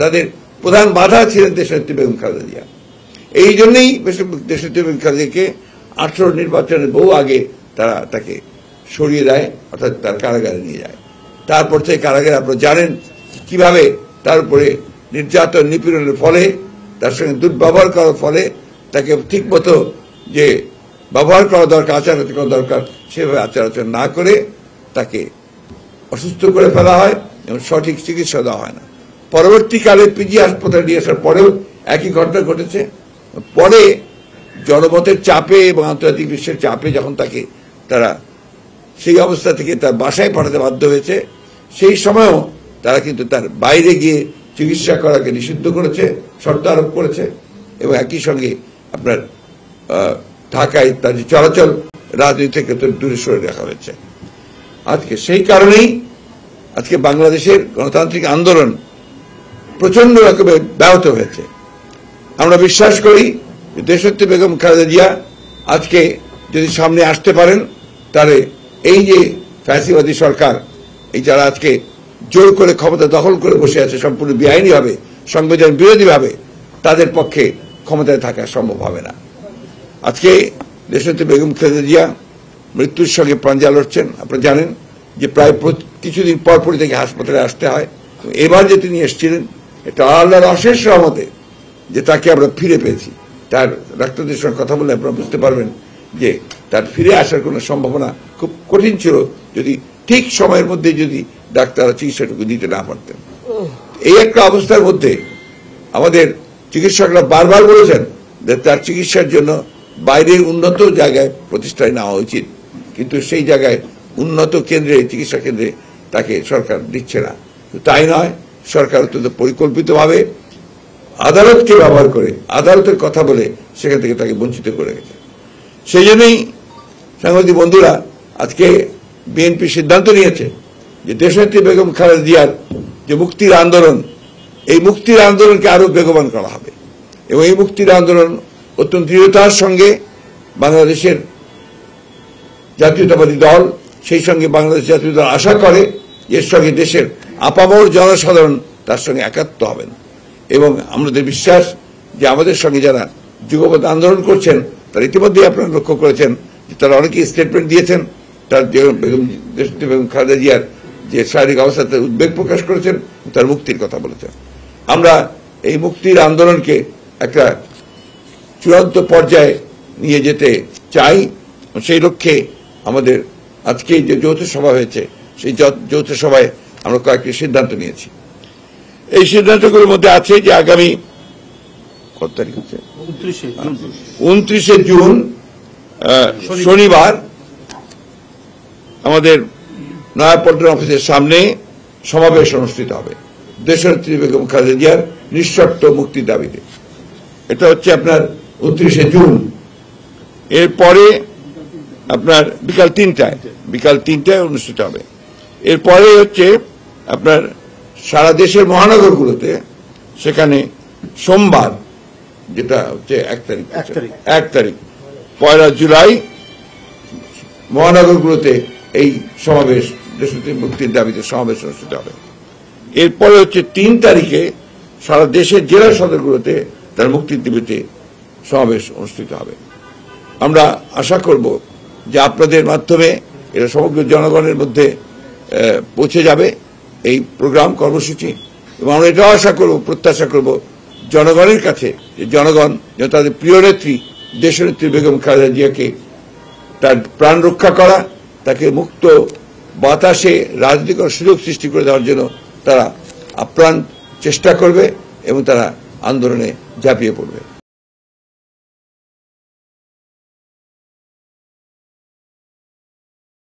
তাদের প্রধান বাধা ছিলেন দেশনেত্রী বেগম খালেদা জিয়া। এই জন্যই দেশনেত্রী বেগম খালেদা জিয়াকে 18 নির্বাচনের বহু আগে তারা তাকে সরিয়ে দেয়, অর্থাৎ তার কারাগারে নিয়ে যায়। তারপর থেকে কারাগারে আপনারা জানেন কিভাবে তার উপরে নির্যাতন নিপীড়নের ফলে, তার সঙ্গে দুর্ব্যবহার করার ফলে তাকে ঠিক মতো যে ব্যবহার করা দরকার, আচার করা দরকার, সেভাবে আচার না করে তাকে অসুস্থ করে ফেলা হয় এবং সঠিক চিকিৎসা দেওয়া হয় না। পরবর্তীকালে পিজি হাসপাতালে নিয়ে আসার পরেও একই ঘটনা ঘটেছে। পরে জনমতের চাপে এবং আন্তর্জাতিক বিশ্বের চাপে যখন তাকে তারা সেই অবস্থা থেকে তার বাসায় পাঠাতে বাধ্য হয়েছে, সেই সময়ও তারা কিন্তু তার বাইরে গিয়ে চিকিৎসা করাকে নিষিদ্ধ করেছে, শর্ত আরোপ করেছে এবং একই সঙ্গে আপনার ঢাকায় তার যে চলাচল রাজনীতি থেকে দূরে সরে রাখা হয়েছে। আজকে সেই কারণেই আজকে বাংলাদেশের গণতান্ত্রিক আন্দোলন প্রচন্ড রকমের ব্যাহত হয়েছে। আমরা বিশ্বাস করি যে দেশনেত্রী বেগম খালেদা জিয়া আজকে যদি সামনে আসতে পারেন, তাহলে এই যে ফ্যাসিবাদী সরকার, এই যারা আজকে জোর করে ক্ষমতা দখল করে বসে আছে সম্পূর্ণ বেআইনিভাবে, সংবিধান বিরোধীভাবে, তাদের পক্ষে ক্ষমতায় থাকা সম্ভব হবে না। আজকে দেশনেত্রী বেগম খালেদা জিয়া মৃত্যুর সঙ্গে প্রাঞ্জা লড়ছেন। আপনারা জানেন যে প্রায় কিছুদিন পরপরই থেকে হাসপাতালে আসতে হয়। এবার যে তিনি এসেছিলেন, এটা আল্লাহর অশেষ রহমতে যে তাকে আমরা ফিরে পেয়েছি। তার ডাক্তারদের সঙ্গে কথা বলে আপনারা বুঝতে পারবেন যে তার ফিরে আসার কোনো সম্ভাবনা খুব কঠিন ছিল যদি ঠিক সময়ের মধ্যে যদি ডাক্তার চিকিৎসাটুকু দিতে না পারতেন। এই একটা অবস্থার মধ্যে আমাদের চিকিৎসকরা বারবার বলেছেন যে তার চিকিৎসার জন্য বাইরে উন্নত জায়গায় প্রতিষ্ঠায় নেওয়া উচিত, কিন্তু সেই জায়গায় উন্নত কেন্দ্রে, চিকিৎসা কেন্দ্রে তাকে সরকার দিচ্ছে না। তাই নয়, সরকার অত্যন্ত পরিকল্পিতভাবে আদালতকে ব্যবহার করে, আদালতের কথা বলে সেখান থেকে তাকে বঞ্চিত করে গেছে। সেই জন্যই সাংবাদিক বন্ধুরা, আজকে বিএনপি সিদ্ধান্ত নিয়েছে যে দেশনেত্রী বেগম খালেদা জিয়ার যে মুক্তির আন্দোলন, এই মুক্তির আন্দোলনকে আরো বেগবান করা হবে এবং এই মুক্তির আন্দোলন অত্যন্ত দৃঢ়তার সঙ্গে বাংলাদেশের জাতীয়তাবাদী দল, সেই সঙ্গে বাংলাদেশ জাতীয় দল আশা করে এর সঙ্গে দেশের আপামর জনসাধারণ তার সঙ্গে একাত্ম হবেন এবং আমাদের বিশ্বাস যে আমাদের সঙ্গে যারা যুগপৎ আন্দোলন করছেন তারা ইতিমধ্যে আপনারা লক্ষ্য করেছেন যে তারা অনেকেই স্টেটমেন্ট দিয়েছেন, তার দেশনেত্রী বেগম খালেদা জিয়ার যে শারীরিক অবস্থাতে উদ্বেগ প্রকাশ করেছেন, তার মুক্তির কথা বলেছেন। আমরা এই মুক্তির আন্দোলনকে একটা চূড়ান্ত পর্যায়ে নিয়ে যেতে চাই। সেই লক্ষ্যে আমাদের আজকে যে যৌথ সভা হয়েছে, সেই যৌথ সভায় আমরা কয়েকটি সিদ্ধান্ত নিয়েছি। এই সিদ্ধান্তগুলোর মধ্যে আছে যে আগামী কত তারিখ হচ্ছে 29শে জুন শনিবার আমাদের নয়াপল্টন অফিসের সামনে সমাবেশ অনুষ্ঠিত হবে দেশনেত্রী বেগম খালেদা জিয়ার নিঃশর্ত মুক্তির দাবিতে। এটা হচ্ছে আপনার 29শে জুন। এরপরে আপনার বিকাল 3টায় অনুষ্ঠিত হবে। এরপরে হচ্ছে আপনার সারা দেশের মহানগরগুলোতে, সেখানে সোমবার যেটা হচ্ছে 1 তারিখ 1 জুলাই মহানগরগুলোতে এই সমাবেশ, দেশনেত্রী মুক্তির দাবিতে সমাবেশ অনুষ্ঠিত হবে। এরপরে হচ্ছে 3 তারিখে সারা দেশের জেলা সদরগুলোতে তার মুক্তির দাবিতে সমাবেশ অনুষ্ঠিত হবে। আমরা আশা করব যে আপনাদের মাধ্যমে এটা সমগ্র জনগণের মধ্যে পৌঁছে যাবে এই প্রোগ্রাম কর্মসূচি এবং আমরা এটাও আশা করব, প্রত্যাশা করব জনগণের কাছে যে জনগণ যেন তাদের প্রিয় নেত্রী দেশনেত্রী বেগম খালেদা জিয়াকে তার প্রাণ রক্ষা করা, তাকে মুক্ত বাতাসে রাজনীতি করার সুযোগ সৃষ্টি করে দেওয়ার জন্য তারা আপ্রাণ চেষ্টা করবে এবং তারা আন্দোলনে ঝাঁপিয়ে পড়বে।